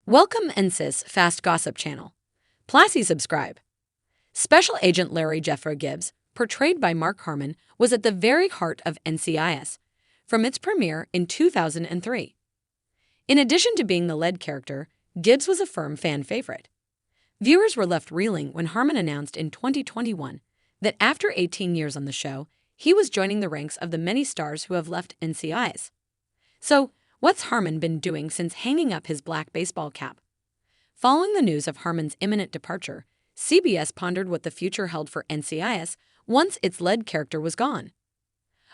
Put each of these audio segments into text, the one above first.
Welcome NCIS Fast Gossip Channel. Plassy subscribe. Special Agent Larry Jeffrey Gibbs, portrayed by Mark Harmon, was at the very heart of NCIS from its premiere in 2003. In addition to being the lead character, Gibbs was a firm fan favorite. Viewers were left reeling when Harmon announced in 2021 that after 18 years on the show, he was joining the ranks of the many stars who have left NCIS. So, what's Harmon been doing since hanging up his black baseball cap? Following the news of Harmon's imminent departure, CBS pondered what the future held for NCIS once its lead character was gone.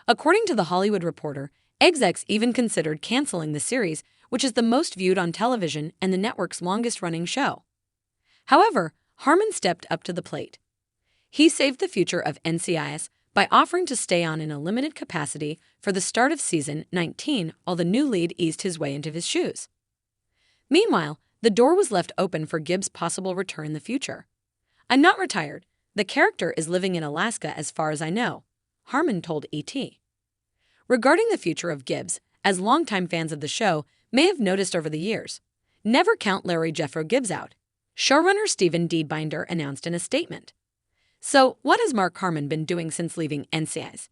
According to The Hollywood Reporter, execs even considered canceling the series, which is the most viewed on television and the network's longest-running show. However, Harmon stepped up to the plate. He saved the future of NCIS by offering to stay on in a limited capacity for the start of season 19 while the new lead eased his way into his shoes. Meanwhile, the door was left open for Gibbs' possible return in the future. "I'm not retired. The character is living in Alaska as far as I know," Harmon told ET. Regarding the future of Gibbs, as longtime fans of the show may have noticed over the years, never count Larry Jeffrey Gibbs out, showrunner Stephen D. Binder announced in a statement. So, what has Mark Harmon been doing since leaving NCIS?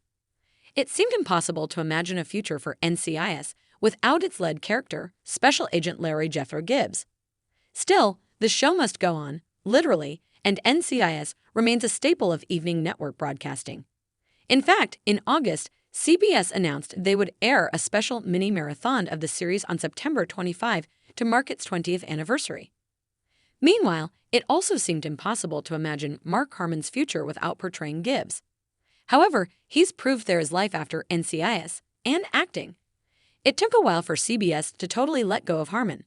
It seemed impossible to imagine a future for NCIS without its lead character, Special Agent Larry Jeffrey Gibbs. Still, the show must go on, literally, and NCIS remains a staple of evening network broadcasting. In fact, in August, CBS announced they would air a special mini-marathon of the series on September 25 to mark its 20th anniversary. Meanwhile, it also seemed impossible to imagine Mark Harmon's future without portraying Gibbs. However, he's proved there is life after NCIS and acting. It took a while for CBS to totally let go of Harmon.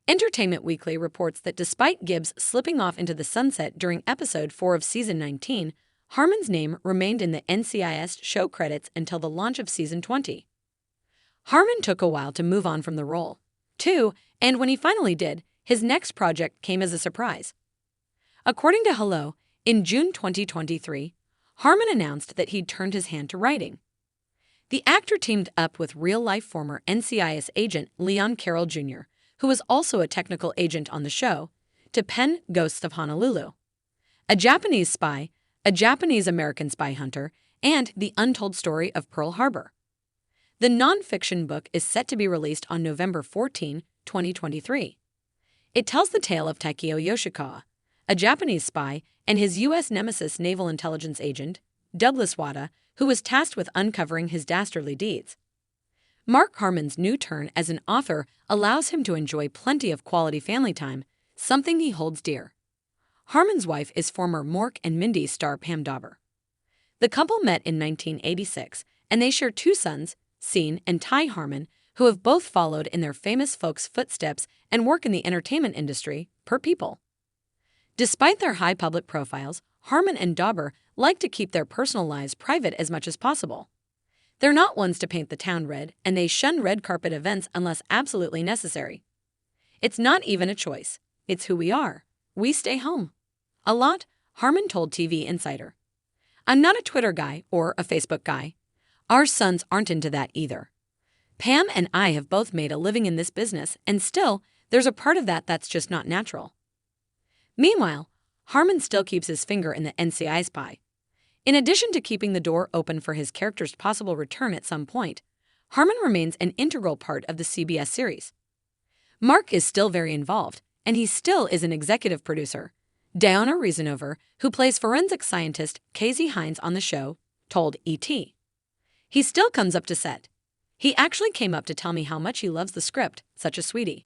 Entertainment Weekly reports that despite Gibbs slipping off into the sunset during episode 4 of season 19, Harmon's name remained in the NCIS show credits until the launch of season 20. Harmon took a while to move on from the role, too, and when he finally did, his next project came as a surprise. According to Hello, in June 2023, Harmon announced that he'd turned his hand to writing. The actor teamed up with real-life former NCIS agent Leon Carroll Jr., who was also a technical agent on the show, to pen Ghosts of Honolulu, a Japanese spy, a Japanese-American spy hunter, and the untold story of Pearl Harbor. The non-fiction book is set to be released on November 14, 2023. It tells the tale of Taikio Yoshikawa, a Japanese spy, and his U.S. nemesis naval intelligence agent, Douglas Wada, who was tasked with uncovering his dastardly deeds. Mark Harmon's new turn as an author allows him to enjoy plenty of quality family time, something he holds dear. Harmon's wife is former Mork and Mindy star Pam Dauber. The couple met in 1986, and they share two sons, Sean and Ty Harmon, who have both followed in their famous folks' footsteps and work in the entertainment industry, per People. Despite their high public profiles, Harmon and Dauber like to keep their personal lives private as much as possible. They're not ones to paint the town red, and they shun red carpet events unless absolutely necessary. It's not even a choice. It's who we are. We stay home. A lot, Harmon told TV Insider. "I'm not a Twitter guy or a Facebook guy. Our sons aren't into that either. Pam and I have both made a living in this business, and still, there's a part of that that's just not natural." Meanwhile, Harmon still keeps his finger in the NCIS pie. In addition to keeping the door open for his character's possible return at some point, Harmon remains an integral part of the CBS series. Mark is still very involved, and he still is an executive producer. Diana Reasonover, who plays forensic scientist Casey Hines on the show, told ET. "He still comes up to set. He actually came up to tell me how much he loves the script, such a sweetie."